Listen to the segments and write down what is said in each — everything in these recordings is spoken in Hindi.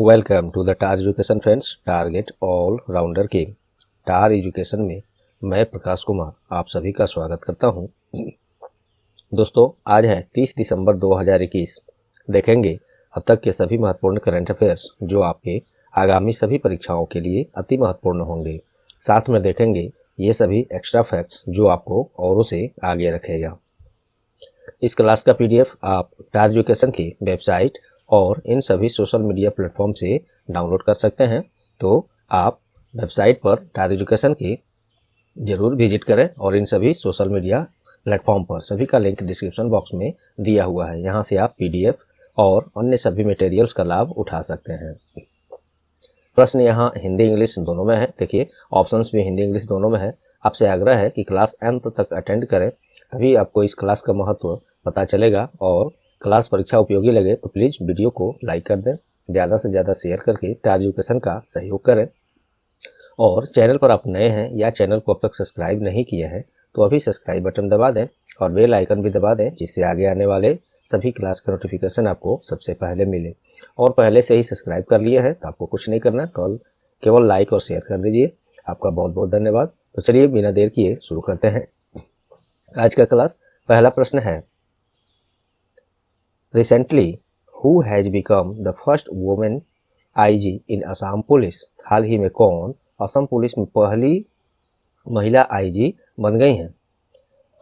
Welcome to the Tar education friends. Target all rounder के टार एजुकेशन में मैं प्रकाश कुमार आप सभी का स्वागत करता हूं। दोस्तों, आज है 30 दिसंबर 2021। देखेंगे अब तक के सभी महत्वपूर्ण करंट अफेयर्स जो आपके आगामी सभी परीक्षाओं के लिए अति महत्वपूर्ण होंगे। साथ में देखेंगे ये सभी एक्स्ट्रा फैक्ट्स जो आपको औरों से आगे रखेगा। इस क्लास का पीडीएफ आप टार एजुकेशन की वेबसाइट और इन सभी सोशल मीडिया प्लेटफॉर्म से डाउनलोड कर सकते हैं। तो आप वेबसाइट पर टार एजुकेशन की जरूर विजिट करें और इन सभी सोशल मीडिया प्लेटफॉर्म पर सभी का लिंक डिस्क्रिप्शन बॉक्स में दिया हुआ है। यहाँ से आप पीडीएफ और अन्य सभी मटेरियल्स का लाभ उठा सकते हैं। प्रश्न यहाँ हिंदी इंग्लिश दोनों में है। देखिए, ऑप्शंस भी हिंदी इंग्लिश दोनों में है। आपसे आग्रह है कि क्लास अंत तक अटेंड करें, तभी आपको इस क्लास का महत्व पता चलेगा। और क्लास परीक्षा उपयोगी लगे तो प्लीज़ वीडियो को लाइक कर दें, ज़्यादा से ज़्यादा शेयर करके टार एजुकेशन का सहयोग करें। और चैनल पर आप नए हैं या चैनल को अब तक सब्सक्राइब नहीं किए हैं तो अभी सब्सक्राइब बटन दबा दें और बेल आइकन भी दबा दें, जिससे आगे आने वाले सभी क्लास का नोटिफिकेशन आपको सबसे पहले मिले। और पहले से ही सब्सक्राइब कर लिए हैं तो आपको कुछ नहीं करना, केवल लाइक और शेयर कर दीजिए। आपका बहुत बहुत धन्यवाद। तो चलिए बिना देर किए शुरू करते हैं आज का क्लास। पहला प्रश्न है, recently who has become the first women IG in Assam police? हाल ही में कौन असम पुलिस में पहली महिला आईजी बन गई हैं?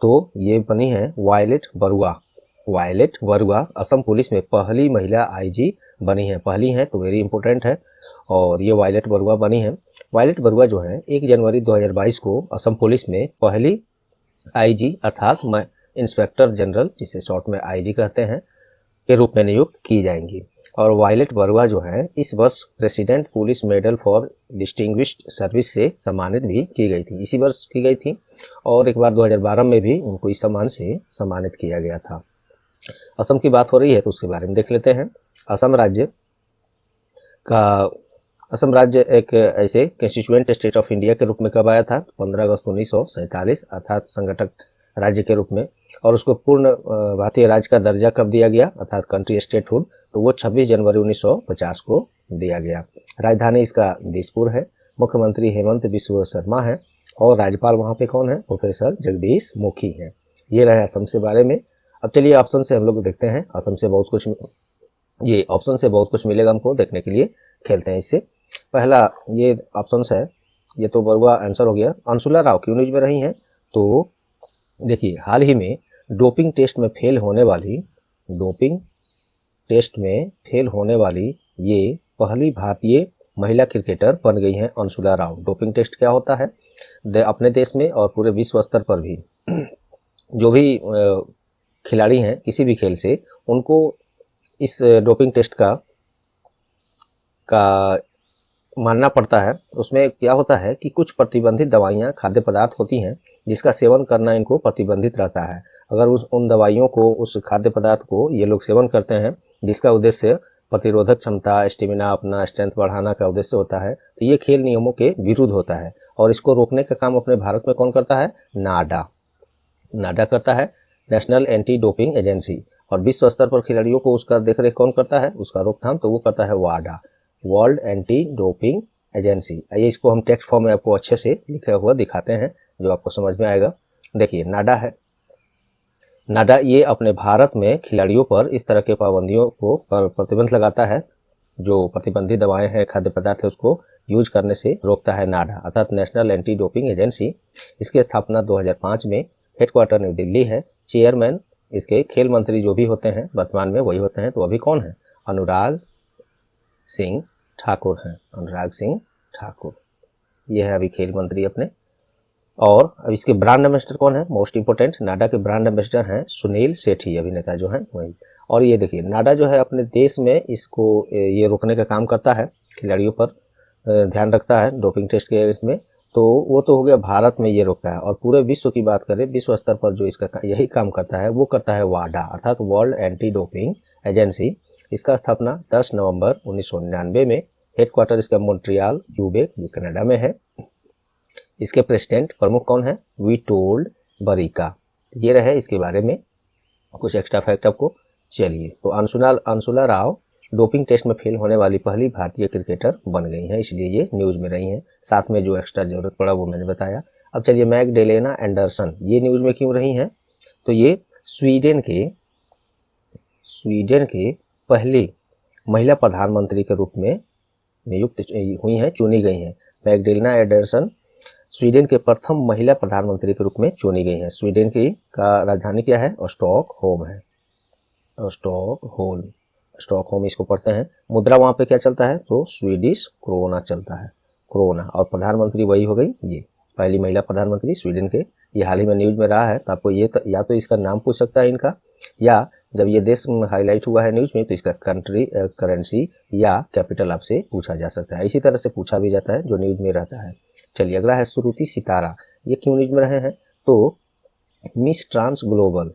तो ये बनी है Violet Barua. Violet Barua Assam police में पहली महिला आईजी बनी है। पहली है तो वेरी इंपॉर्टेंट है, और ये वायलेट बरुआ बनी है। वायलेट बरुआ जो है 1 जनवरी 2022 को असम पुलिस में पहली आईजी अर्थात इंस्पेक्टर जनरल, जिसे शॉर्ट में आईजी कहते हैं, के रूप में नियुक्त की जाएंगी। और वायलेट बरुआ जो है इस वर्ष president police medal for distinguished service से सम्मानित भी की गई थी। इसी वर्ष की गई थी और एक बार 2012 में भी उनको इस सम्मान से सम्मानित किया गया था। असम की बात हो रही है तो उसके बारे में देख लेते हैं। असम राज्य एक ऐसे कंस्टिट्यूएंट स्टेट ऑफ इंडिया के रूप में कब आया था? 15 अगस्त 1947, अर्थात संगठक राज्य के रूप में। और उसको पूर्ण भारतीय राज्य का दर्जा कब दिया गया, अर्थात कंट्री स्टेटहुड? तो वो 26 जनवरी 1950 को दिया गया। राजधानी इसका दिसपुर है। मुख्यमंत्री हेमंत बिस्वा शर्मा है और राज्यपाल वहाँ पे कौन है? प्रोफेसर जगदीश मुखी है। ये रहे असम से बारे में। अब चलिए ऑप्शन से हम लोग देखते हैं। असम से बहुत कुछ, ये ऑप्शन से बहुत कुछ मिलेगा हमको देखने के लिए। खेलते हैं इससे। पहला ये ऑप्शन है, ये तो बरुआ आंसर हो गया। अंशुला राव क्यों न्यूज में रही हैं? तो देखिए, हाल ही में डोपिंग टेस्ट में फेल होने वाली ये पहली भारतीय महिला क्रिकेटर बन गई हैं अंशुला राव। डोपिंग टेस्ट क्या होता है? अपने देश में और पूरे विश्व स्तर पर भी जो भी खिलाड़ी हैं किसी भी खेल से, उनको इस डोपिंग टेस्ट का मानना पड़ता है। उसमें क्या होता है कि कुछ प्रतिबंधित दवाइयाँ, खाद्य पदार्थ होती हैं जिसका सेवन करना इनको प्रतिबंधित रहता है। अगर उन दवाइयों को, उस खाद्य पदार्थ को ये लोग सेवन करते हैं जिसका उद्देश्य प्रतिरोधक क्षमता, स्टेमिना, अपना स्ट्रेंथ बढ़ाना का उद्देश्य होता है, तो ये खेल नियमों के विरुद्ध होता है। और इसको रोकने का काम अपने भारत में कौन करता है? नाडा करता है, नेशनल एंटी डोपिंग एजेंसी। और विश्व स्तर पर खिलाड़ियों को उसका देखरेख कौन करता है, उसका रोकथाम? तो वो करता है वाडा, वर्ल्ड एंटी डोपिंग एजेंसी। आइए इसको हम टेक्स्ट फॉर्म में आपको अच्छे से लिखा हुआ दिखाते हैं जो आपको समझ में आएगा। देखिए, नाडा है। नाडा ये अपने भारत में खिलाड़ियों पर इस तरह के पाबंदियों को प्रतिबंध लगाता है। जो प्रतिबंधित दवाएं हैं, खाद्य पदार्थ है, उसको यूज करने से रोकता है नाडा, अर्थात नेशनल एंटी डोपिंग एजेंसी। इसकी स्थापना 2005 में, हेडक्वार्टर न्यू दिल्ली है। चेयरमैन इसके खेल मंत्री जो भी होते हैं वर्तमान में वही होते हैं। तो अभी कौन है? अनुराग सिंह ठाकुर हैं। अनुराग सिंह ठाकुर ये है अभी खेल मंत्री अपने। और अब इसके ब्रांड एम्बेसडर कौन है? मोस्ट इंपोर्टेंट, नाडा के ब्रांड एम्बेसडर हैं सुनील सेठी, अभिनेता जो हैं वही। और ये देखिए, नाडा जो है अपने देश में इसको ये रोकने का काम करता है, खिलाड़ियों पर ध्यान रखता है डोपिंग टेस्ट के इसमें। तो वो तो हो गया भारत में ये रोकता है। और पूरे विश्व की बात करें, विश्व स्तर पर जो इसका यही काम करता है वो करता है वाडा, अर्थात वर्ल्ड एंटी डोपिंग एजेंसी। इसका स्थापना 10 नवंबर 1999 में। हेडक्वार्टर इसका मॉन्ट्रियल, क्यूबेक, जो कनाडा में है। इसके प्रेसिडेंट प्रमुख कौन है? विटोल्ड बरिका। ये रहे इसके बारे में कुछ एक्स्ट्रा फैक्ट आपको। चलिए, तो अंशुला राव डोपिंग टेस्ट में फेल होने वाली पहली भारतीय क्रिकेटर बन गई हैं, इसलिए ये न्यूज में रही हैं। साथ में जो एक्स्ट्रा जरूरत पड़ा वो मैंने बताया। अब चलिए, मैगडेलेना एंडरसन ये न्यूज में क्यों रही हैं? तो ये स्वीडन के पहली महिला प्रधानमंत्री के रूप में नियुक्त हुई हैं, चुनी गई हैं। मैगडेलेना एंडरसन स्वीडन के प्रथम महिला प्रधानमंत्री के रूप में चुनी गई हैं। स्वीडन की का राजधानी क्या है? स्टॉकहोम है। स्टॉकहोम इसको पढ़ते हैं। मुद्रा वहां पे क्या चलता है? तो स्वीडिश क्रोना चलता है, क्रोना। और प्रधानमंत्री वही हो गई, ये पहली महिला प्रधानमंत्री स्वीडन के। ये हाल ही में न्यूज में रहा है, तो आपको ये या तो इसका नाम पूछ सकता है इनका, या जब ये देश हाईलाइट हुआ है न्यूज में तो इसका कंट्री, करेंसी या कैपिटल आपसे पूछा जा सकता है। इसी तरह से पूछा भी जाता है जो न्यूज में रहता है। चलिए, अगला है श्रुति सितारा। ये क्यों न्यूज में रहे हैं? तो मिस ट्रांस ग्लोबल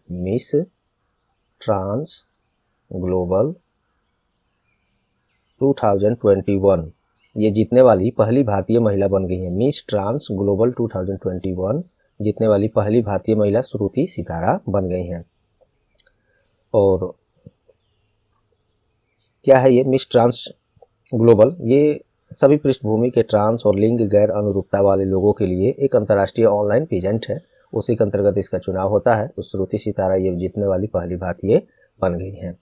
2021 ये जीतने वाली पहली भारतीय महिला बन गई है। मिस ट्रांस ग्लोबल 2021 जीतने वाली पहली भारतीय महिला श्रुति सितारा बन गई हैं। और क्या है ये मिस ट्रांस ग्लोबल? ये सभी पृष्ठभूमि के ट्रांस और लिंग गैर अनुरूपता वाले लोगों के लिए एक अंतर्राष्ट्रीय ऑनलाइन पेजेंट है। उसी के अंतर्गत इसका चुनाव होता है। तो श्रुति सितारा ये जीतने वाली पहली भारतीय बन गई हैं।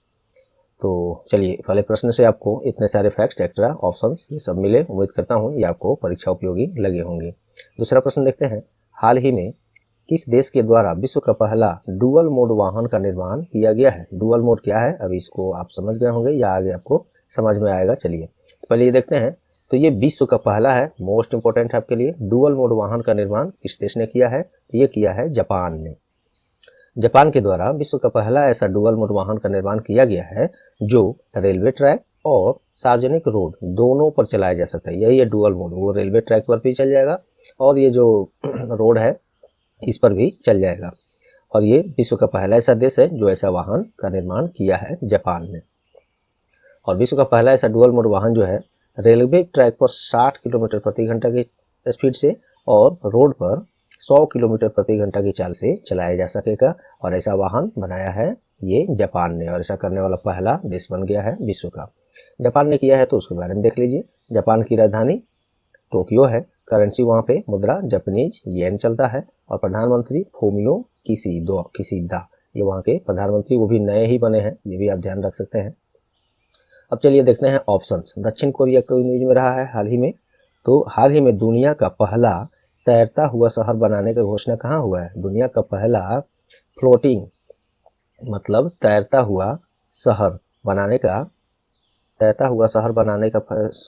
तो चलिए, पहले प्रश्न से आपको इतने सारे फैक्ट्स, एक्स्ट्रा ऑप्शंस ये सब मिले। उम्मीद करता हूँ ये आपको परीक्षा उपयोगी लगे होंगे। दूसरा प्रश्न देखते हैं। हाल ही में किस देश के द्वारा विश्व का पहला डुअल मोड वाहन का निर्माण किया गया है? डुअल मोड क्या है? अभी इसको आप समझ गए होंगे या आगे आपको समझ में आएगा। चलिए, तो पहले ये देखते हैं। तो ये विश्व का पहला है, मोस्ट इंपोर्टेंट है आपके लिए। डुअल मोड वाहन का निर्माण किस देश ने किया है? ये किया है जापान ने। जापान के द्वारा विश्व का पहला ऐसा डुअल मोड वाहन का निर्माण किया गया है जो रेलवे ट्रैक और सार्वजनिक रोड दोनों पर चलाया जा सकता है। यही है डुअल मोड। वो रेलवे ट्रैक पर भी चल जाएगा और ये जो रोड है इस पर भी चल जाएगा। और ये विश्व का पहला ऐसा देश है जो ऐसा वाहन का निर्माण किया है, जापान ने। और विश्व का पहला ऐसा डुअल मोड वाहन जो है रेलवे ट्रैक पर 60 किलोमीटर प्रति घंटा की स्पीड से और रोड पर 100 किलोमीटर प्रति घंटा की चाल से चलाया जा सकेगा। और ऐसा वाहन बनाया है ये जापान ने, और ऐसा करने वाला पहला देश बन गया है विश्व का। जापान ने किया है तो उसके बारे में देख लीजिए। जापान की राजधानी टोक्यो है। करेंसी वहाँ पे मुद्रा जापानीज येन चलता है। और प्रधानमंत्री फूमियो किशिदा ये वहाँ के प्रधानमंत्री, वो भी नए ही बने हैं, ये भी आप ध्यान रख सकते हैं। अब चलिए देखते हैं ऑप्शंस। दक्षिण कोरिया को न्यूज में रहा है हाल ही में। तो हाल ही में दुनिया का पहला तैरता हुआ शहर बनाने का घोषणा कहाँ हुआ है? दुनिया का पहला फ्लोटिंग मतलब तैरता हुआ शहर बनाने का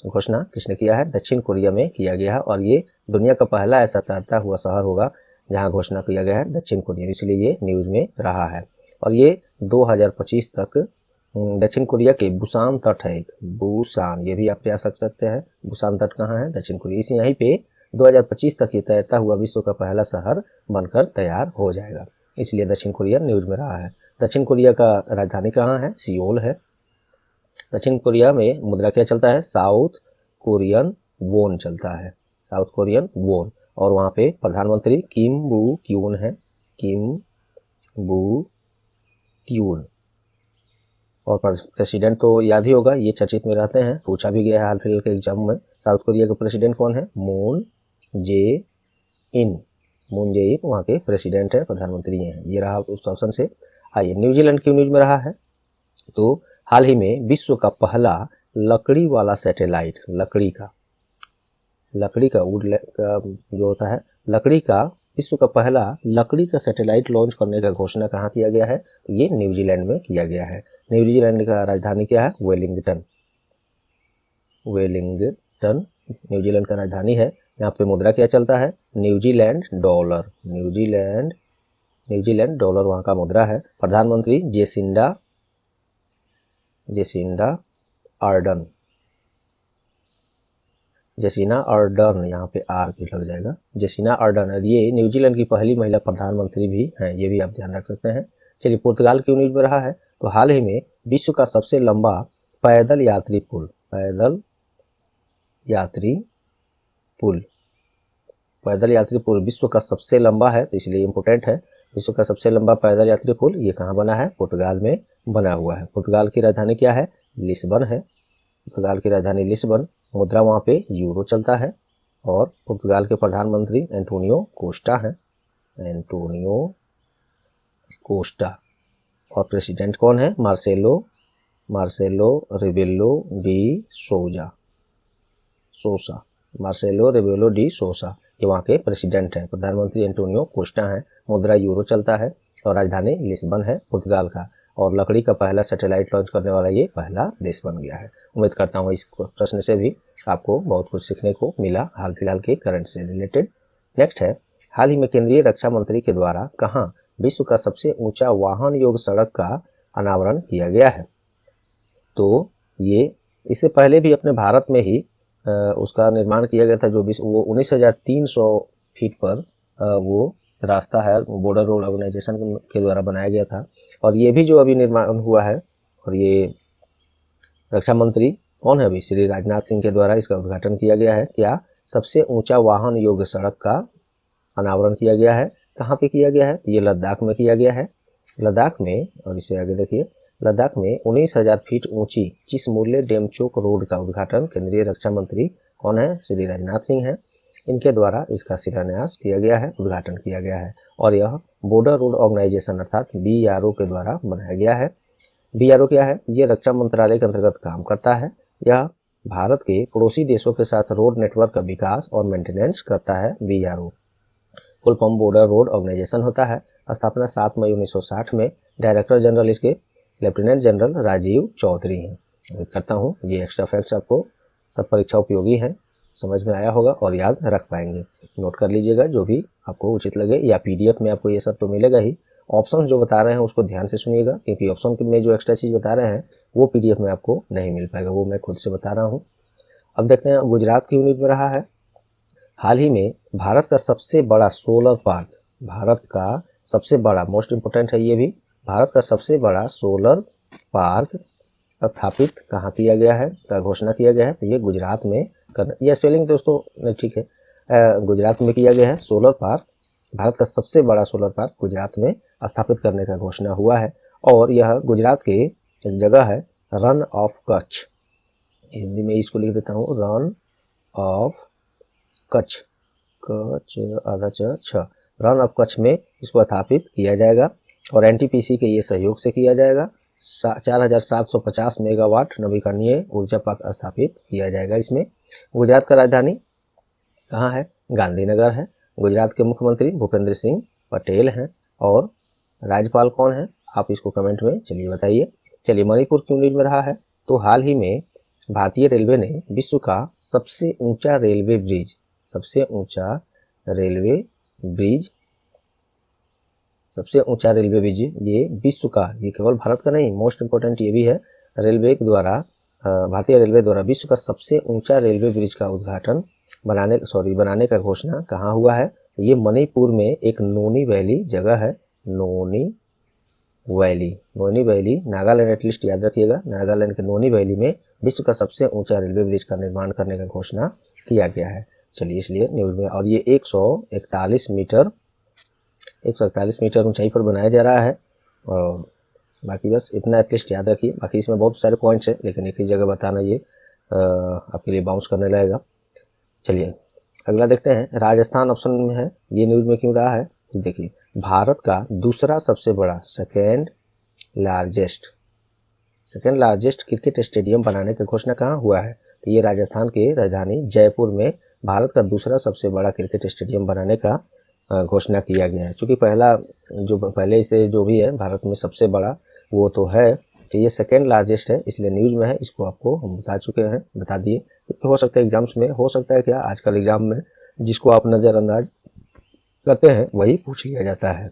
घोषणा किसने किया है? दक्षिण कोरिया में किया गया है। और ये दुनिया का पहला ऐसा तैरता हुआ शहर होगा जहां घोषणा किया गया है दक्षिण कोरिया, इसलिए ये न्यूज में रहा है। और ये 2025 तक दक्षिण कोरिया के बुसान तट है, एक बुसान, ये भी आप जा सकते हैं। बुसान तट कहाँ है? दक्षिण कोरिया। इसी यहीं पे 2025 तक ये तैरता हुआ विश्व का पहला शहर बनकर तैयार हो जाएगा, इसलिए दक्षिण कोरिया न्यूज में रहा है। दक्षिण कोरिया का राजधानी कहाँ है? सियोल है। दक्षिण कोरिया में मुद्रा क्या चलता है? साउथ कोरियन वोन चलता है, साउथ कोरियन वोन। और वहाँ पे प्रधानमंत्री किम बू क्यून है, किम बू क्यून। और प्रेसिडेंट तो याद ही होगा, ये चर्चित में रहते हैं, पूछा भी गया है हाल फिलहाल के एग्जाम में। साउथ कोरिया के प्रेसिडेंट कौन है? मून जे इन वहाँ के प्रेसिडेंट है, प्रधानमंत्री हैं। ये रहा उस ऑप्शन से। आइए, न्यूजीलैंड क्यों न्यूज में रहा है? तो हाल ही में विश्व का पहला लकड़ी वाला सैटेलाइट, लकड़ी का वुड का जो होता है, लकड़ी का विश्व का पहला लकड़ी का सैटेलाइट लॉन्च करने का घोषणा कहाँ किया गया है? ये न्यूजीलैंड में किया गया है। न्यूजीलैंड का राजधानी क्या है? वेलिंगटन न्यूजीलैंड का राजधानी है। यहाँ पे मुद्रा क्या चलता है? न्यूजीलैंड डॉलर वहाँ का मुद्रा है। प्रधानमंत्री जेसिंडा अर्डर्न, यहाँ पे आर भी लग जाएगा, जेसिंडा अर्डर्न। ये न्यूजीलैंड की पहली महिला प्रधानमंत्री भी हैं, ये भी आप ध्यान रख सकते हैं। चलिए, पुर्तगाल क्यों न्यूज में रहा है? तो हाल ही में विश्व का सबसे लंबा पैदल यात्री पुल विश्व का सबसे लंबा है, तो इसलिए इम्पोर्टेंट है। विश्व का सबसे लंबा पैदल यात्री पुल ये कहाँ बना है? पुर्तगाल में बना हुआ है। पुर्तगाल की राजधानी क्या है? लिस्बन है, पुर्तगाल की राजधानी लिस्बन। मुद्रा वहाँ पे यूरो चलता है और पुर्तगाल के प्रधानमंत्री एंटोनियो कोस्टा हैं, एंटोनियो कोस्टा। और प्रेसिडेंट कौन है? Marcelo Rebelo de Sousa. Marcelo Rebelo de Sousa ये वहाँ के प्रेसिडेंट हैं। प्रधानमंत्री एंटोनियो कोस्टा हैं। मुद्रा यूरो चलता है और राजधानी लिस्बन है पुर्तगाल का। और लकड़ी का पहला सैटेलाइट लॉन्च करने वाला ये पहला देश बन गया है। उम्मीद करता हूँ इस प्रश्न से भी आपको बहुत कुछ सीखने को मिला हाल फिलहाल के करंट से रिलेटेड। नेक्स्ट है, हाल ही में केंद्रीय रक्षा मंत्री के द्वारा कहाँ विश्व का सबसे ऊंचा वाहन योग्य सड़क का अनावरण किया गया है? तो ये इससे पहले भी अपने भारत में ही उसका निर्माण किया गया था, जो वो 19,300 फीट पर वो रास्ता है, बॉर्डर रोड ऑर्गेनाइजेशन के द्वारा बनाया गया था। और ये भी जो अभी निर्माण हुआ है, और ये रक्षा मंत्री कौन है? अभी श्री राजनाथ सिंह के द्वारा इसका उद्घाटन किया गया है। क्या? सबसे ऊंचा वाहन योग्य सड़क का अनावरण किया गया है। कहाँ पे किया गया है? ये लद्दाख में किया गया है। लद्दाख में, और इसे आगे देखिए, लद्दाख में 19,000 फीट ऊंची चिसमुरले डेमचोक रोड का उद्घाटन केंद्रीय रक्षा मंत्री कौन है? श्री राजनाथ सिंह हैं। इनके द्वारा इसका शिलान्यास किया गया है, उद्घाटन किया गया है। और यह बॉर्डर रोड ऑर्गेनाइजेशन अर्थात BRO के द्वारा बनाया गया है। BRO क्या है? ये रक्षा मंत्रालय के अंतर्गत काम करता है। यह भारत के पड़ोसी देशों के साथ रोड नेटवर्क का विकास और मेंटेनेंस करता है। BRO full form border road organisation होता है। स्थापना 7 मई 1960 में। डायरेक्टर जनरल इसके लेफ्टिनेंट जनरल राजीव चौधरी हैं। उम्मीद करता हूँ ये एक्स्ट्रा फैक्ट्स आपको सब परीक्षा उपयोगी हैं, समझ में आया होगा और याद रख पाएंगे। नोट कर लीजिएगा जो भी आपको उचित लगे, या PDF में आपको ये सब तो मिलेगा ही। ऑप्शन जो बता रहे हैं उसको ध्यान से सुनिएगा, क्योंकि ऑप्शन में जो एक्स्ट्रा चीज़ बता रहे हैं वो PDF में आपको नहीं मिल पाएगा, वो मैं खुद से बता रहा हूँ। अब देखते हैं गुजरात की यूनिट में रहा है। हाल ही में भारत का सबसे बड़ा सोलर पार्क, भारत का सबसे बड़ा, मोस्ट इम्पोर्टेंट है ये भी, भारत का सबसे बड़ा सोलर पार्क स्थापित कहाँ किया गया है, का घोषणा किया गया है? तो ये गुजरात में ये स्पेलिंग दोस्तों ठीक है, गुजरात में किया गया है। सोलर पार्क, भारत का सबसे बड़ा सोलर पार्क गुजरात में स्थापित करने का घोषणा हुआ है। और यह गुजरात के एक जगह है रन ऑफ कच्छ, हिंदी में इसको लिख देता हूँ, रन ऑफ कच्छ, कच्छ आधा छ, रन ऑफ कच्छ में इसको स्थापित किया जाएगा। और NTPC के ये सहयोग से किया जाएगा। 4,750 मेगावाट नवीकरणीय ऊर्जा पार्क स्थापित किया जाएगा इसमें। गुजरात का राजधानी कहाँ है? गांधीनगर है। गुजरात के मुख्यमंत्री भूपेंद्र सिंह पटेल हैं। और राज्यपाल कौन है? आप इसको कमेंट में चलिए बताइए। चलिए मणिपुर क्यों न्यूज में रहा है? तो हाल ही में भारतीय रेलवे ने विश्व का सबसे ऊंचा रेलवे ब्रिज, सबसे ऊंचा रेलवे ब्रिज ये विश्व का, ये केवल भारत का नहीं, मोस्ट इम्पोर्टेंट ये भी है, रेलवे के द्वारा, भारतीय रेलवे द्वारा विश्व का सबसे ऊंचा रेलवे ब्रिज का उद्घाटन बनाने का घोषणा कहाँ हुआ है? ये मणिपुर में एक नोनी वैली जगह है, नोनी वैली, नागालैंड, एटलीस्ट याद रखिएगा, नागालैंड के नोनी वैली में विश्व का सबसे ऊंचा रेलवे ब्रिज का निर्माण करने का घोषणा किया गया है। चलिए इसलिए न्यूज में, और ये 141 मीटर ऊंचाई पर बनाया जा रहा है। और बाकी बस इतना एटलीस्ट याद रखिए। बाकी इसमें बहुत सारे पॉइंट्स हैं, लेकिन एक ही जगह बताना ये आपके लिए बाउंस करने लगेगा। चलिए अगला देखते हैं। राजस्थान ऑप्शन में है, ये न्यूज में क्यों रहा है? देखिए, भारत का दूसरा सबसे बड़ा, सेकेंड लार्जेस्ट क्रिकेट स्टेडियम बनाने का घोषणा कहाँ हुआ है? तो ये राजस्थान के राजधानी जयपुर में भारत का दूसरा सबसे बड़ा क्रिकेट स्टेडियम बनाने का घोषणा किया गया है। क्योंकि पहले से जो भी है भारत में सबसे बड़ा वो तो है, तो ये सेकेंड लार्जेस्ट है, इसलिए न्यूज में है। इसको आपको हम बता दिए। तो हो सकता है एग्जाम्स में, हो सकता है क्या आजकल एग्जाम में जिसको आप नज़रअंदाज करते हैं वही पूछ लिया जाता है।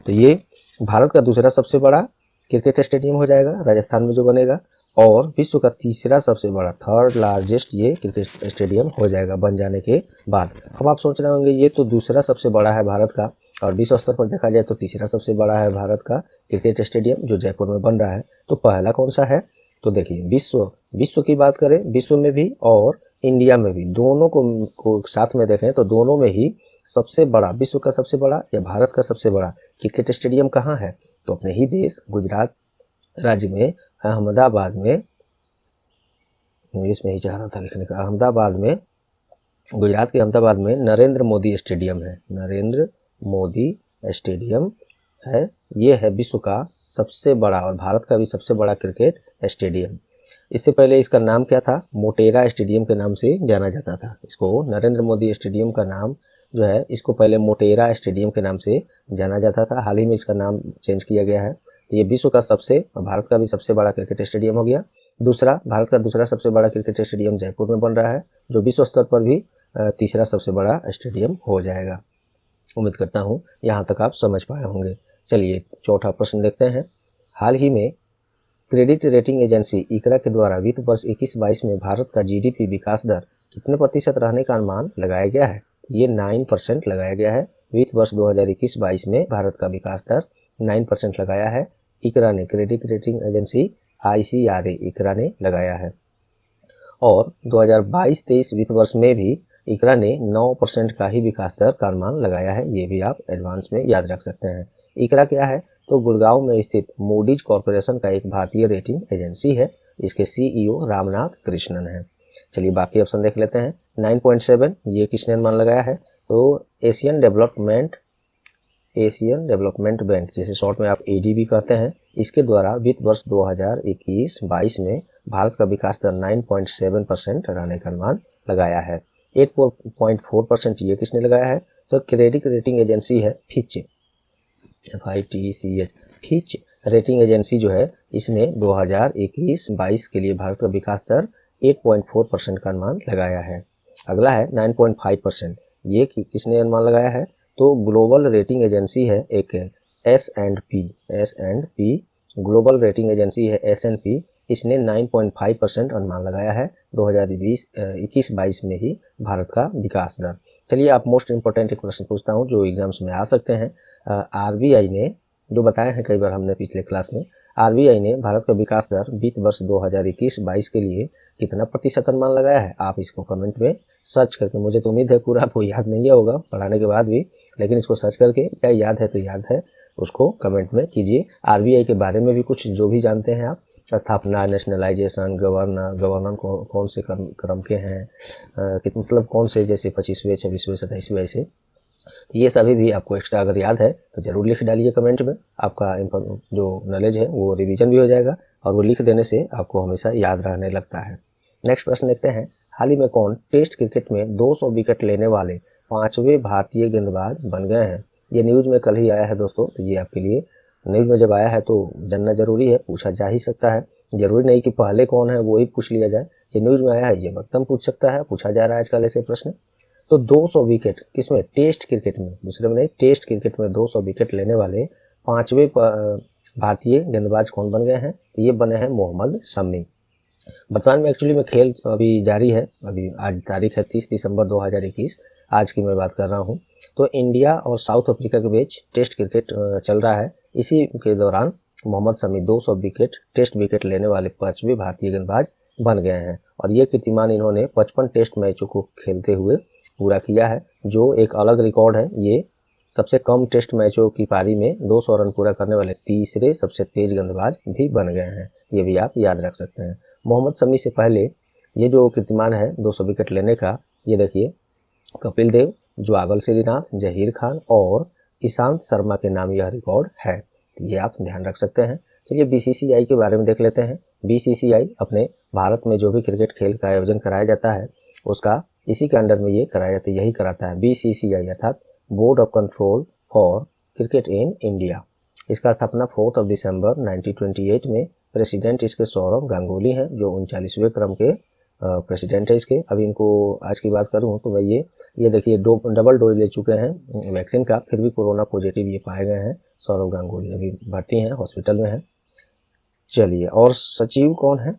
तो ये भारत का दूसरा सबसे बड़ा क्रिकेट स्टेडियम हो जाएगा राजस्थान में जो बनेगा, और विश्व का तीसरा सबसे बड़ा, थर्ड लार्जेस्ट ये क्रिकेट स्टेडियम हो जाएगा बन जाने के बाद। अब आप सोच रहे होंगे ये तो दूसरा सबसे बड़ा है भारत का, और विश्व स्तर पर देखा जाए तो तीसरा सबसे बड़ा है भारत का क्रिकेट स्टेडियम जो जयपुर में बन रहा है, तो पहला कौन सा है? तो देखिए, विश्व की बात करें, विश्व में भी और इंडिया में भी, दोनों को साथ में देखें तो दोनों में ही सबसे बड़ा, विश्व का सबसे बड़ा या भारत का सबसे बड़ा क्रिकेट स्टेडियम कहाँ है? तो अपने ही देश गुजरात राज्य में अहमदाबाद में, इंग्लिश में ही चाह रहा था लिखने का, अहमदाबाद में, गुजरात के अहमदाबाद में नरेंद्र मोदी स्टेडियम है। नरेंद्र मोदी स्टेडियम है। ये है विश्व का सबसे बड़ा और भारत का भी सबसे बड़ा क्रिकेट स्टेडियम। इससे पहले इसका नाम क्या था? मोटेरा स्टेडियम के नाम से जाना जाता था। इसको नरेंद्र मोदी स्टेडियम का नाम जो है, इसको पहले मोटेरा स्टेडियम के नाम से जाना जाता था। हाल ही में इसका नाम चेंज किया गया है। तो ये विश्व का सबसे और भारत का भी सबसे बड़ा क्रिकेट स्टेडियम हो गया। दूसरा, भारत का दूसरा सबसे बड़ा क्रिकेट स्टेडियम जयपुर में बन रहा है, जो विश्व स्तर पर भी तीसरा सबसे बड़ा स्टेडियम हो जाएगा। उम्मीद करता हूँ यहाँ तक आप समझ पाए होंगे। चलिए चौथा प्रश्न देखते हैं। हाल ही में क्रेडिट रेटिंग एजेंसी इकरा के द्वारा वित्त वर्ष 21-22 में भारत का जीडीपी विकास दर कितने प्रतिशत रहने का अनुमान लगाया गया है? ये 9% लगाया गया है। वित्त वर्ष 2021-22 में भारत का विकास दर 9% लगाया है। इकरा ने, क्रेडिट रेटिंग एजेंसी ICRA इकरा ने लगाया है। और 2022-23 वित्त वर्ष में भी इकरा ने 9% का ही विकास दर का अनुमान लगाया है। ये भी आप एडवांस में याद रख सकते हैं। इकरा क्या है? तो गुड़गांव में स्थित मूडीज कॉरपोरेशन का एक भारतीय रेटिंग एजेंसी है। इसके CEO रामनाथ कृष्णन है। चलिए बाकी ऑप्शन देख लेते हैं। 9.7 ये किसने अनुमान लगाया है? तो एशियन डेवलपमेंट बैंक, जिसे शॉर्ट में आप ADB कहते हैं, इसके द्वारा वित्त वर्ष 2021-22 में भारत का विकास दर 9.7% रहने का अनुमान लगाया है। 8.4% ये किसने लगाया है? तो क्रेडिट रेटिंग एजेंसी है Fitch, FITCH, Fitch rating agency जो है, इसने 2021-22 के लिए भारत का विकास दर 8.4% का अनुमान लगाया है। अगला है 9.5%, ये किसने अनुमान लगाया है? तो ग्लोबल रेटिंग एजेंसी है एक S&P ग्लोबल रेटिंग एजेंसी है S&P, इसने 9.5% अनुमान लगाया है 2021-22 में ही भारत का विकास दर। चलिए आप मोस्ट इंपोर्टेंट एक प्रश्न पूछता हूँ जो एग्जाम्स में आ सकते हैं। RBI ने जो बताया है कई बार हमने पिछले क्लास में, RBI ने भारत का विकास दर वित्त वर्ष 2021-22 के लिए कितना प्रतिशत अनुमान लगाया है? आप इसको कमेंट में सर्च करके, मुझे तो उम्मीद है पूरा आपको याद नहीं होगा पढ़ाने के बाद भी, लेकिन इसको सर्च करके क्या याद है तो याद है उसको कमेंट में कीजिए। RBI के बारे में भी कुछ जो भी जानते हैं आप, स्थापना, नेशनलाइजेशन, गवर्नर कौन से क्रम के हैं, मतलब कौन से, जैसे 25वें, 26वें, 27वें, ऐसे, तो ये सभी भी आपको एक्स्ट्रा अगर याद है तो जरूर लिख डालिए कमेंट में। आपका जो नॉलेज है वो रिवीजन भी हो जाएगा और वो लिख देने से आपको हमेशा याद रहने लगता है। नेक्स्ट प्रश्न देखते हैं। हाल ही में कौन टेस्ट क्रिकेट में 200 विकेट लेने वाले 5वें भारतीय गेंदबाज बन गए हैं? ये न्यूज में कल ही आया है दोस्तों, तो ये आपके लिए न्यूज में जब आया है तो जानना जरूरी है, पूछा जा ही सकता है। जरूरी नहीं कि पहले कौन है वो ही पूछ लिया जाए। ये न्यूज में आया है, ये वक्तम पूछ सकता है, पूछा जा रहा है आजकल ऐसे प्रश्न। तो 200 विकेट किसमें? टेस्ट क्रिकेट में, दूसरे में नहीं, टेस्ट क्रिकेट में 200 विकेट लेने वाले 5वें भारतीय गेंदबाज कौन बन गए हैं? तो ये बने हैं मोहम्मद शमी। वर्तमान में एक्चुअली में खेल अभी जारी है। अभी आज तारीख है 30 दिसंबर 2021, आज की मैं बात कर रहा हूँ। तो इंडिया और साउथ अफ्रीका के बीच टेस्ट क्रिकेट चल रहा है। इसी के दौरान Mohammed Shami 200 wicket test wicket लेने वाले 5वें भारतीय गेंदबाज बन गए हैं और ये कीर्तिमान इन्होंने 55 टेस्ट मैचों को खेलते हुए पूरा किया है, जो एक अलग रिकॉर्ड है। ये सबसे कम टेस्ट मैचों की पारी में 200 रन पूरा करने वाले तीसरे सबसे तेज गेंदबाज भी बन गए हैं। ये भी आप याद रख सकते हैं। मोहम्मद शमी से पहले ये जो कीर्तिमान है 200 विकेट लेने का, ये देखिए कपिल देव, ज्वागल श्रीनाथ, जहीर खान और ईशांत शर्मा के नाम यह रिकॉर्ड है। तो ये आप ध्यान रख सकते हैं। चलिए BCCI के बारे में देख लेते हैं। BCCI अपने भारत में जो भी क्रिकेट खेल का आयोजन कराया जाता है उसका इसी के अंडर में ये कराया जाता है, यही कराता है BCCI अर्थात board of control for cricket in India. इसका स्थापना 4 दिसंबर 1928 में, प्रेसिडेंट इसके सौरव गांगुली हैं जो 39वें क्रम के प्रेसिडेंट है इसके। अभी इनको आज की बात करूं तो मैं ये देखिए डबल डोज ले चुके हैं वैक्सीन का, फिर भी कोरोना पॉजिटिव ये पाए गए हैं सौरव गांगुली, अभी भर्ती हैं, हॉस्पिटल में हैं। चलिए, और सचिव कौन है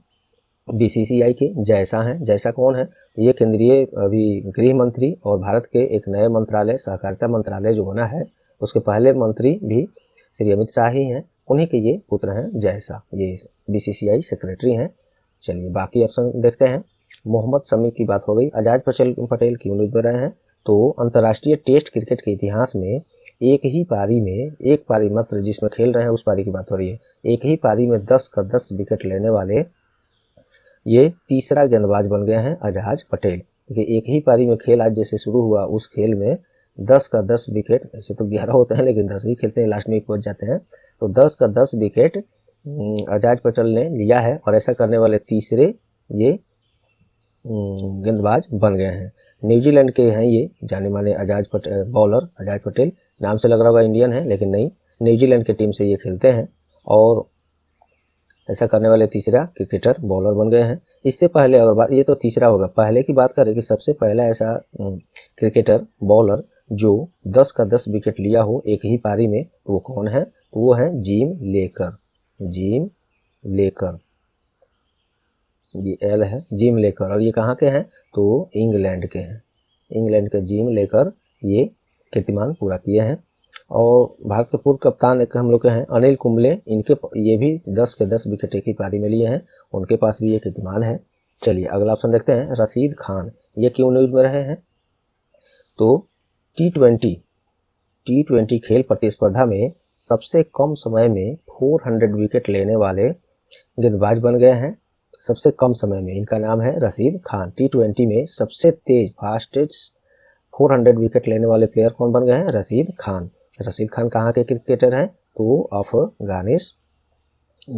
BCCI के? जैसा हैं। जैसा कौन है? ये केंद्रीय अभी गृह मंत्री और भारत के एक नए मंत्रालय सहकारिता मंत्रालय जो बना है उसके पहले मंत्री भी श्री अमित शाह ही हैं, उन्हीं के ये पुत्र हैं जैसा, ये BCCI सेक्रेटरी हैं। चलिए बाकी ऑप्शन देखते हैं। मोहम्मद शमी की बात हो गई। आजाद पटेल क्यों न्यूज में रहे हैं? तो अंतर्राष्ट्रीय टेस्ट क्रिकेट के इतिहास में एक पारी मात्र जिसमें खेल रहे हैं उस पारी की बात हो रही है, एक ही पारी में 10 का 10 विकेट लेने वाले ये तीसरा गेंदबाज बन गए हैं अजहाज पटेल। क्योंकि एक ही पारी में खेल आज जैसे शुरू हुआ, उस खेल में 10 का 10 विकेट, ऐसे तो 11 होते हैं लेकिन 10 ही खेलते हैं, लास्ट में एक बच जाते हैं, तो 10 का 10 विकेट अजहाज पटेल ने लिया है और ऐसा करने वाले तीसरे ये गेंदबाज बन गए हैं। न्यूजीलैंड के हैं ये जाने माने बॉलर अजहाज पटेल। नाम से लग रहा होगा इंडियन है, लेकिन नहीं, न्यूजीलैंड की टीम से ये खेलते हैं और ऐसा करने वाले तीसरा क्रिकेटर बॉलर बन गए हैं। इससे पहले अगर बात, ये तो तीसरा होगा, पहले की बात करें कि सबसे पहला ऐसा क्रिकेटर बॉलर जो 10 का 10 विकेट लिया हो एक ही पारी में, तो वो कौन है? तो वो है जिम लेकर। जिम लेकर, ये एल है, जिम लेकर, और ये कहाँ के हैं? तो इंग्लैंड के हैं। इंग्लैंड के जिम लेकर ये कीर्तिमान पूरा किए हैं। और भारत के पूर्व कप्तान एक हम लोग के हैं अनिल कुंबले, ये भी 10 के 10 विकेट एक ही पारी में लिए हैं, उनके पास भी ये कीर्तिमान है। चलिए अगला ऑप्शन देखते हैं, रशीद खान, ये क्यों न्यूज में रहे हैं? तो टी20 खेल प्रतिस्पर्धा में सबसे कम समय में 400 विकेट लेने वाले गेंदबाज बन गए हैं। सबसे कम समय में, इनका नाम है रशीद खान। टी20 में सबसे तेज फास्टेस्ट 400 विकेट लेने वाले प्लेयर कौन बन गए हैं? रशीद खान। रशीद खान कहाँ के क्रिकेटर हैं? तो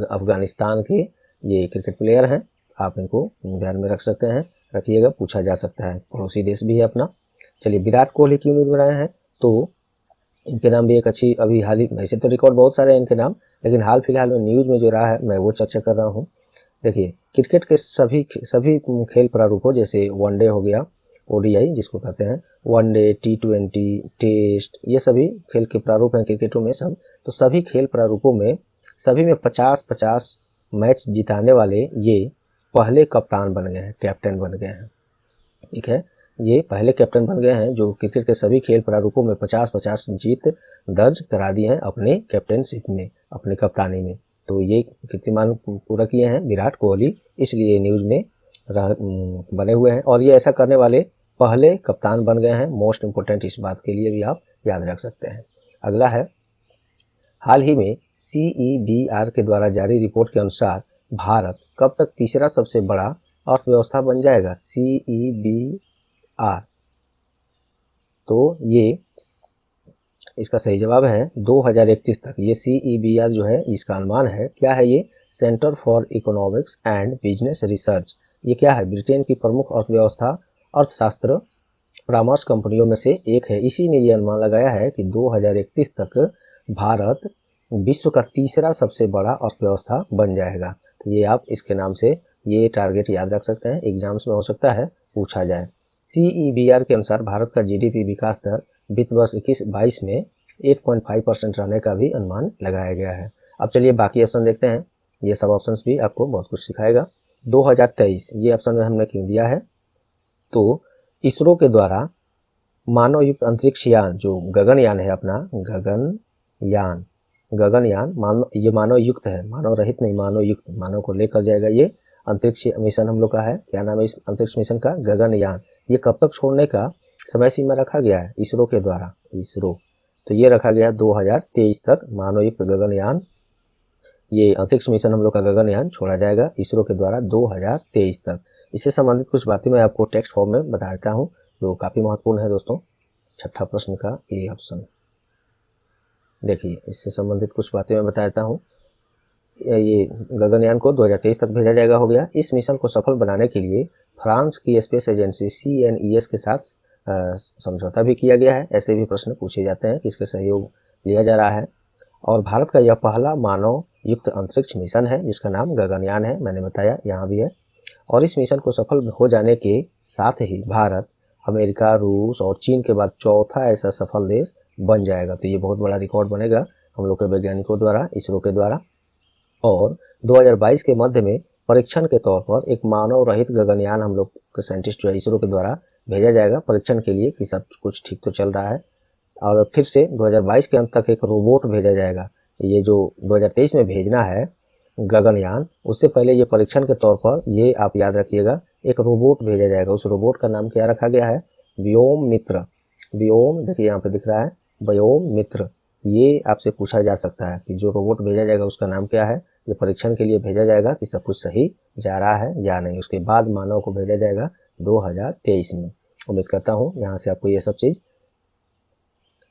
अफगानिस्तान के ये क्रिकेट प्लेयर हैं। आप इनको ध्यान में रख सकते हैं, रखिएगा, पूछा जा सकता है, पड़ोसी देश भी है अपना। चलिए विराट कोहली क्यों मिल रहे हैं? तो इनके नाम भी एक अच्छी, अभी हाल ही, वैसे तो रिकॉर्ड बहुत सारे हैं इनके नाम, लेकिन हाल फिलहाल में न्यूज में जो रहा है मैं वो चर्चा कर रहा हूँ। देखिए क्रिकेट के सभी खेल प्रारूपों, जैसे वनडे हो गया, ओडीआई जिसको कहते हैं, वनडे, टी20, टेस्ट, ये सभी खेल के प्रारूप हैं क्रिकेटों में सब। तो सभी खेल प्रारूपों में सभी में 50-50 मैच जिताने वाले ये पहले कप्तान बन गए हैं, कैप्टन बन गए हैं। ठीक है, ये पहले कैप्टन बन गए हैं जो क्रिकेट के सभी खेल प्रारूपों में 50-50 जीत दर्ज करा दी हैं अपने कैप्टनशिप में, अपने कप्तानी में। तो ये कीर्तिमान पूरा किए हैं विराट कोहली, इसलिए न्यूज में बने हुए हैं और ये ऐसा करने वाले पहले कप्तान बन गए हैं। मोस्ट इंपोर्टेंट इस बात के लिए भी आप याद रख सकते हैं। अगला है, हाल ही में CEBR के द्वारा जारी रिपोर्ट के अनुसार भारत कब तक तीसरा सबसे बड़ा अर्थव्यवस्था बन जाएगा? CEBR, तो ये इसका सही जवाब है 2031 तक। ये CEBR जो है इसका अनुमान है, क्या है ये? Centre for economics and business research. ये क्या है? ब्रिटेन की प्रमुख अर्थशास्त्र परामर्श कंपनियों में से एक है। इसी ने ये अनुमान लगाया है कि 2031 तक भारत विश्व का तीसरा सबसे बड़ा अर्थव्यवस्था बन जाएगा। तो ये आप इसके नाम से ये टारगेट याद रख सकते हैं, एग्जाम्स में हो सकता है पूछा जाए। CEBR के अनुसार भारत का GDP विकास दर वित्त वर्ष 21-22 में 8.5% रहने का भी अनुमान लगाया गया है। अब चलिए बाकी ऑप्शन देखते हैं, ये सब ऑप्शंस भी आपको बहुत कुछ सिखाएगा। 2023 ये ऑप्शन में हमने क्यों दिया है? तो इसरो के द्वारा मानव युक्त अंतरिक्ष यान, जो गगनयान है अपना, गगनयान ये मानव युक्त है, मानव रहित नहीं, मानव युक्त, मानव को लेकर जाएगा। ये अंतरिक्ष मिशन हम लोग का है, क्या नाम है इस अंतरिक्ष मिशन का? गगनयान। ये कब तक छोड़ने का समय सीमा रखा गया है इसरो के द्वारा? इसरो, तो ये रखा गया 2023 तक मानव युक्त गगनयान, ये अंतरिक्ष मिशन हम लोग का गगनयान छोड़ा जाएगा इसरो के द्वारा 2023 तक। इससे संबंधित कुछ बातें मैं आपको टेक्स्ट फॉर्म में बता देता हूँ जो काफ़ी महत्वपूर्ण है दोस्तों। छठा प्रश्न का ये ऑप्शन देखिए, इससे संबंधित कुछ बातें मैं बता देता हूँ। ये गगनयान को 2023 तक भेजा जाएगा, हो गया। इस मिशन को सफल बनाने के लिए फ्रांस की स्पेस एजेंसी CNES के साथ समझौता भी किया गया है। ऐसे भी प्रश्न पूछे जाते हैं, किसके सहयोग लिया जा रहा है। और भारत का यह पहला मानव युक्त अंतरिक्ष मिशन है जिसका नाम गगनयान है, मैंने बताया यहाँ भी है। और इस मिशन को सफल हो जाने के साथ ही भारत अमेरिका, रूस और चीन के बाद चौथा ऐसा सफल देश बन जाएगा। तो ये बहुत बड़ा रिकॉर्ड बनेगा हम लोग के वैज्ञानिकों द्वारा, इसरो के द्वारा। और 2022 के मध्य में परीक्षण के तौर पर एक मानव रहित गगनयान हम लोग के साइंटिस्ट जो है इसरो के द्वारा भेजा जाएगा परीक्षण के लिए कि सब कुछ ठीक तो चल रहा है। और फिर से 2022 के अंत तक एक रोबोट भेजा जाएगा। ये जो 2023 में भेजना है गगनयान, उससे पहले ये परीक्षण के तौर पर, ये आप याद रखिएगा, एक रोबोट भेजा जाएगा। उस रोबोट का नाम क्या रखा गया है? व्योम मित्र। व्योम, देखिए यहाँ पे दिख रहा है व्योम मित्र। ये आपसे पूछा जा सकता है कि जो रोबोट भेजा जाएगा उसका नाम क्या है। ये परीक्षण के लिए भेजा जाएगा कि सब कुछ सही जा रहा है या नहीं। उसके बाद मानव को भेजा जाएगा 2023 में। उम्मीद करता हूँ यहाँ से आपको ये सब चीज़।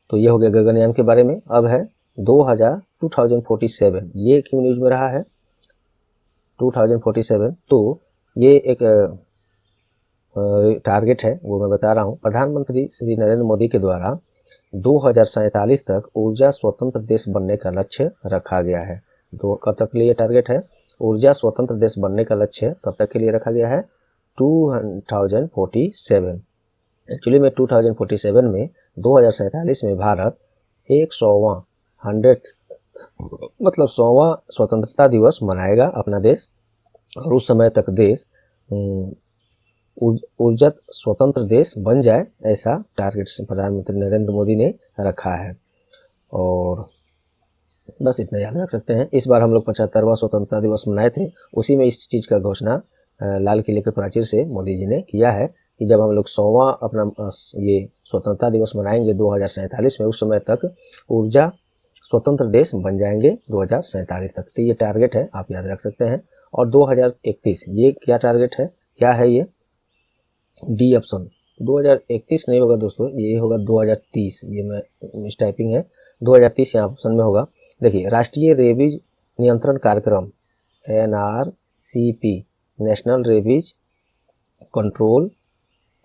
तो ये हो गया गगनयान के बारे में। अब है 2047। ये क्यों न्यूज में रहा है 2047? तो ये एक टारगेट है, वो मैं बता रहा हूँ। प्रधानमंत्री श्री नरेंद्र मोदी के द्वारा 2047 तक ऊर्जा स्वतंत्र देश बनने का लक्ष्य रखा गया है। तो कब तक के लिए टारगेट है? ऊर्जा स्वतंत्र देश बनने का लक्ष्य कब तक के लिए रखा गया है? 2047। एक्चुअली में 2047 में 2047 में भारत 100वां 100th मतलब 100वां स्वतंत्रता दिवस मनाएगा अपना देश। और उस समय तक देश ऊर्जा स्वतंत्र देश बन जाए, ऐसा टारगेट प्रधानमंत्री नरेंद्र मोदी ने रखा है। और बस इतना याद रख सकते हैं। इस बार हम लोग 75वां स्वतंत्रता दिवस मनाए थे, उसी में इस चीज़ का घोषणा लाल किले के प्राचीर से मोदी जी ने किया है कि जब हम लोग 100वां अपना ये स्वतंत्रता दिवस मनाएंगे 2047 में, उस समय तक ऊर्जा स्वतंत्र देश बन जाएंगे 2047 तक। तो ये टारगेट है, आप याद रख सकते हैं। और 2031 ये क्या टारगेट है, क्या है ये? D option. 2031 नहीं होगा दोस्तों, ये होगा 2030। ये मैं मिस टाइपिंग है, 2030 यहाँ ऑप्शन में होगा। देखिए, राष्ट्रीय रेबीज नियंत्रण कार्यक्रम NRCP, national rabies control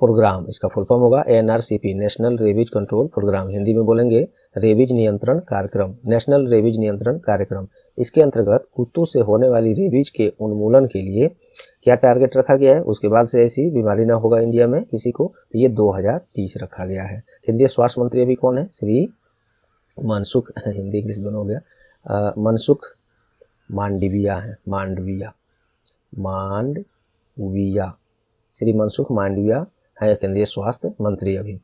programme, इसका फुल फॉर्म होगा NRCP, national rabies control programme. Hindi में बोलेंगे रेबीज नियंत्रण कार्यक्रम, नेशनल रेबीज नियंत्रण कार्यक्रम। इसके अंतर्गत कुत्तों से होने वाली रेबीज के उन्मूलन के लिए क्या टारगेट रखा गया है? उसके बाद से ऐसी बीमारी ना होगा इंडिया में किसी को, तो ये 2030 रखा गया है। केंद्रीय स्वास्थ्य मंत्री अभी कौन है? श्री मनसुख, हिंदी इंग्लिश दोनों हो गया, मनसुख मांडविया है, मांडविया, श्री मनसुख मांडविया है केंद्रीय स्वास्थ्य मंत्री अभी।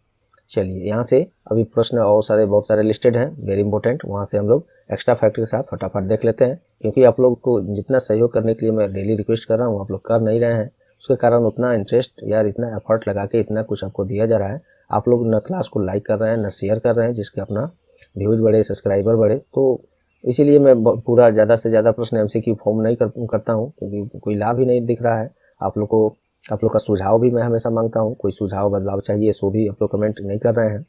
चलिए, यहाँ से अभी प्रश्न और बहुत सारे लिस्टेड हैं, वेरी इंपॉर्टेंट। वहाँ से हम लोग एक्स्ट्रा फैक्ट के साथ फटाफट देख लेते हैं, क्योंकि आप लोग को जितना सहयोग करने के लिए मैं डेली रिक्वेस्ट कर रहा हूँ, आप लोग कर नहीं रहे हैं। उसके कारण उतना इंटरेस्ट यार, इतना एफर्ट लगा के इतना कुछ आपको दिया जा रहा है, आप लोग न क्लास को लाइक कर रहे हैं न शेयर कर रहे हैं, जिसके अपना व्यूज बढ़े, सब्सक्राइबर बढ़े। तो इसीलिए मैं पूरा ज़्यादा से ज़्यादा प्रश्न MCQ फॉर्म नहीं करता हूँ, क्योंकि कोई लाभ ही नहीं दिख रहा है आप लोग को। आप लोग का सुझाव भी मैं हमेशा मांगता हूँ, कोई सुझाव बदलाव चाहिए सो भी आप लोग कमेंट नहीं कर रहे हैं।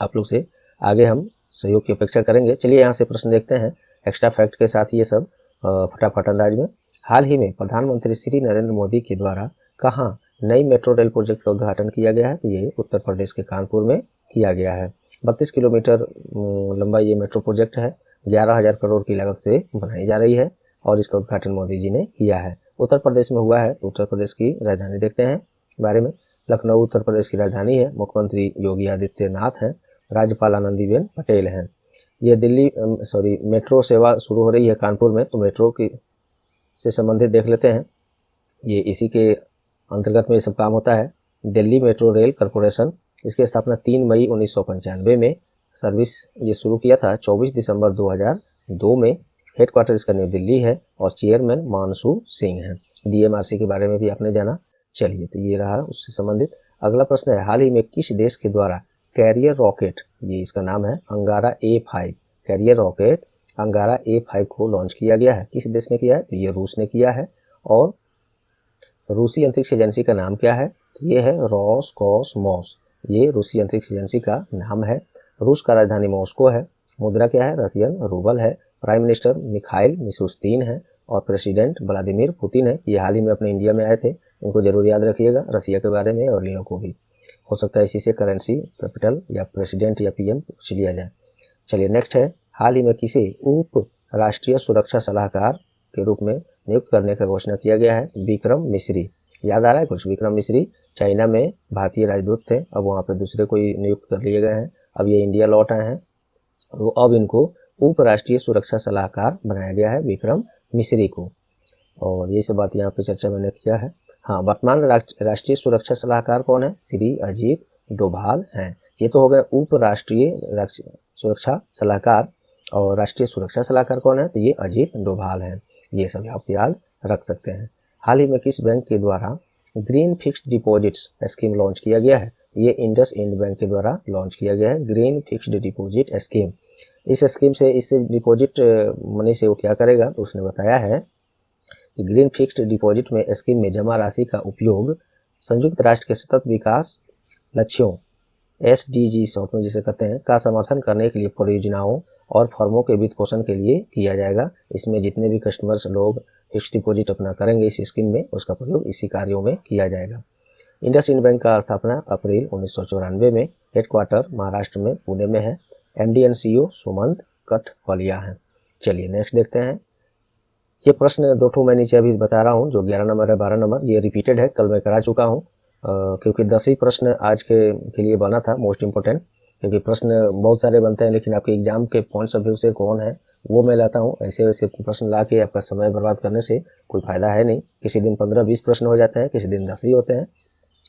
आप लोग से आगे हम सहयोग की अपेक्षा करेंगे। चलिए यहाँ से प्रश्न देखते हैं एक्स्ट्रा फैक्ट के साथ, ये सब फटाफट अंदाज में। हाल ही में प्रधानमंत्री श्री नरेंद्र मोदी के द्वारा कहाँ नई मेट्रो रेल प्रोजेक्ट का उद्घाटन किया गया है? तो ये उत्तर प्रदेश के कानपुर में किया गया है। 32 किलोमीटर लंबा ये मेट्रो प्रोजेक्ट है, 11,000 करोड़ की लागत से बनाई जा रही है और इसका उद्घाटन मोदी जी ने किया है। उत्तर प्रदेश में हुआ है। तो उत्तर प्रदेश की राजधानी देखते हैं बारे में। लखनऊ उत्तर प्रदेश की राजधानी है। मुख्यमंत्री योगी आदित्यनाथ हैं, राज्यपाल आनंदीबेन पटेल हैं। ये मेट्रो सेवा शुरू हो रही है कानपुर में, तो मेट्रो की से संबंधित देख लेते हैं। ये इसी के अंतर्गत में ये सब काम होता है। दिल्ली मेट्रो रेल कॉरपोरेशन, इसकी स्थापना 3 मई 1995 में सर्विस ये शुरू किया था। 24 दिसंबर 2002 में हेडक्वार्टर इसका न्यू दिल्ली है और चेयरमैन मानसू सिंह हैं। DMRC के बारे में भी आपने जाना। चलिए, तो ये रहा उससे संबंधित। अगला प्रश्न है, हाल ही में किस देश के द्वारा कैरियर रॉकेट, ये इसका नाम है अंगारा A5, कैरियर रॉकेट अंगारा A5 को लॉन्च किया गया है? किस देश ने किया है? तो ये रूस ने किया है। और रूसी अंतरिक्ष एजेंसी का नाम क्या है? तो ये है रोसकॉसमोस, ये रूसी अंतरिक्ष एजेंसी का नाम है। रूस का राजधानी मॉस्को है। मुद्रा क्या है? रशियन रूबल है। प्राइम मिनिस्टर मिखाइल मिशुस्तिन है और प्रेसिडेंट व्लादिमीर पुतिन है। ये हाल ही में अपने इंडिया में आए थे, इनको जरूर याद रखिएगा रशिया के बारे में, और इन को भी हो सकता है इसी से करेंसी, कैपिटल या प्रेसिडेंट या PM पूछ लिया जाए। चलिए, नेक्स्ट है, हाल ही में किसे उप राष्ट्रीय सुरक्षा सलाहकार के रूप में नियुक्त करने का घोषणा किया गया है? विक्रम मिश्री। याद आ रहा है कुछ? विक्रम मिश्री चाइना में भारतीय राजदूत थे, अब वहाँ पे दूसरे कोई नियुक्त कर लिए गए हैं। अब ये इंडिया लौट आए हैं, तो अब इनको उप राष्ट्रीय सुरक्षा सलाहकार बनाया गया है, विक्रम मिश्री को। और ये सब बात यहाँ पे चर्चा मैंने किया है। हाँ, वर्तमान राष्ट्रीय सुरक्षा सलाहकार कौन है? श्री अजीत डोभाल हैं। ये तो हो गए उप राष्ट्रीय सुरक्षा सलाहकार, और राष्ट्रीय सुरक्षा सलाहकार कौन है? तो ये अजीत डोभाल हैं। ये सब आप याद रख सकते हैं। हाल ही में किस बैंक के द्वारा green fixed deposits scheme launch किया गया है? ये इंडस इंड बैंक के द्वारा लॉन्च किया गया है, ग्रीन फिक्स्ड डिपॉजिट स्कीम। इस स्कीम से इससे डिपॉजिट मनी से वो क्या करेगा, तो उसने बताया है कि ग्रीन फिक्स्ड डिपॉजिट में स्कीम में जमा राशि का उपयोग संयुक्त राष्ट्र के सतत विकास लक्ष्यों SDG में जिसे कहते हैं का समर्थन करने के लिए परियोजनाओं और फर्मों के वित्त पोषण के लिए किया जाएगा। इसमें जितने भी कस्टमर्स लोग फिक्स्ड डिपॉजिट अपना करेंगे इस स्कीम में, उसका प्रयोग इसी कार्यों में किया जाएगा। इंडस इंड बैंक का स्थापना अप्रैल 1994 में, हेडक्वार्टर महाराष्ट्र में पुणे में है। MD एंड CEO सुमंत कठफलिया हैं। चलिए नेक्स्ट देखते हैं। ये प्रश्न दो ठो मैं नीचे अभी बता रहा हूँ, जो 11 नंबर है 12 नंबर, ये रिपीटेड है, कल मैं करा चुका हूँ क्योंकि 10 ही प्रश्न आज के लिए बना था मोस्ट इम्पोर्टेंट, क्योंकि प्रश्न बहुत सारे बनते हैं लेकिन आपके एग्जाम के पॉइंट्स ऑफ व्यू से कौन है वो मैं लाता हूँ। ऐसे वैसे प्रश्न ला के आपका समय बर्बाद करने से कोई फायदा है नहीं। किसी दिन 15-20 प्रश्न हो जाते हैं, किसी दिन 10 ही होते हैं।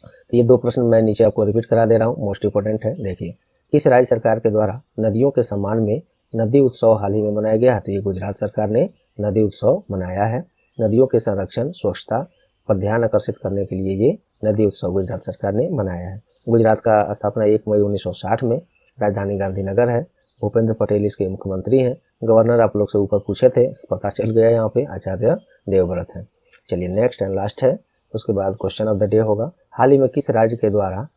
तो ये दो प्रश्न मैं नीचे आपको रिपीट करा दे रहा हूँ, मोस्ट इम्पोर्टेंट है। देखिए, किस राज्य सरकार के द्वारा नदियों के सम्मान में नदी उत्सव हाल ही में मनाया गया है, तो ये गुजरात सरकार ने नदी उत्सव मनाया है। नदियों के संरक्षण स्वच्छता पर ध्यान आकर्षित करने के लिए ये नदी उत्सव गुजरात सरकार ने मनाया है। गुजरात का स्थापना 1 मई 1960 में, राजधानी गांधीनगर है। भूपेंद्र पटेल इसके मुख्यमंत्री हैं। गवर्नर आप लोग से ऊपर पूछे थे, पता चल गया यहाँ पे आचार्य देवव्रत है। चलिए नेक्स्ट एंड लास्ट है, उसके बाद क्वेश्चन ऑफ द डे होगा। हाल ही में किस राज्य के द्वारा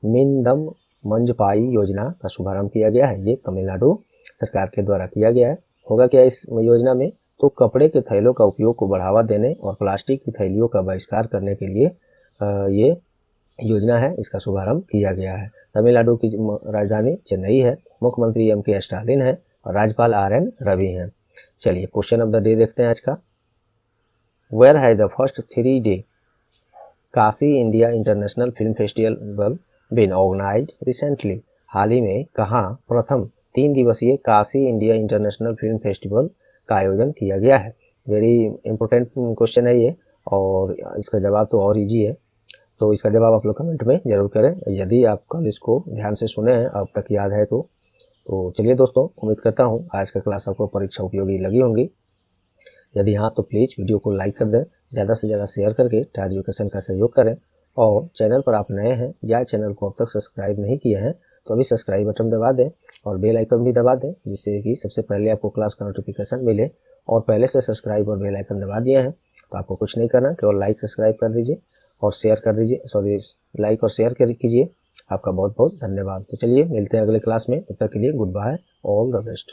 मिंदम मंजपाई योजना का शुभारंभ किया गया है? ये तमिलनाडु सरकार के द्वारा किया गया है। होगा क्या इस योजना में, तो कपड़े के थैलों का उपयोग को बढ़ावा देने और प्लास्टिक की थैलियों का बहिष्कार करने के लिए ये योजना है, इसका शुभारंभ किया गया है। तमिलनाडु की राजधानी चेन्नई है। मुख्यमंत्री MK स्टालिन है और राज्यपाल RN रवि हैं। चलिए क्वेश्चन ऑफ द डे देखते हैं आज का। वेयर है the first 3 day Kashi India international film festival been organised recently? हाल ही में कहाँ प्रथम 3 दिवसीय Kashi India international film festival का आयोजन किया गया है? वेरी इंपॉर्टेंट क्वेश्चन है ये, और इसका जवाब तो और इजी है, तो इसका जवाब आप लोग कमेंट में जरूर करें यदि आप कल इसको ध्यान से सुने हैं, अब तक याद है तो चलिए दोस्तों, उम्मीद करता हूँ आज का क्लास आपको परीक्षा उपयोगी लगी होंगी। यदि हाँ तो प्लीज़ वीडियो को लाइक कर दें, ज़्यादा से ज़्यादा शेयर करके टायर एजुकेशन का सहयोग करें, और चैनल पर आप नए हैं या चैनल को अब तक सब्सक्राइब नहीं किए हैं तो अभी सब्सक्राइब बटन दबा दें और बेल आइकन भी दबा दें, जिससे कि सबसे पहले आपको क्लास का नोटिफिकेशन मिले। और पहले से सब्सक्राइब और बेल आइकन दबा दिए हैं तो आपको कुछ नहीं करना, केवल लाइक सब्सक्राइब कर दीजिए और शेयर कर दीजिए, सॉरी लाइक और शेयर कीजिए। आपका बहुत बहुत धन्यवाद। तो चलिए मिलते हैं अगले क्लास में, तब तक के लिए goodbye, all the best.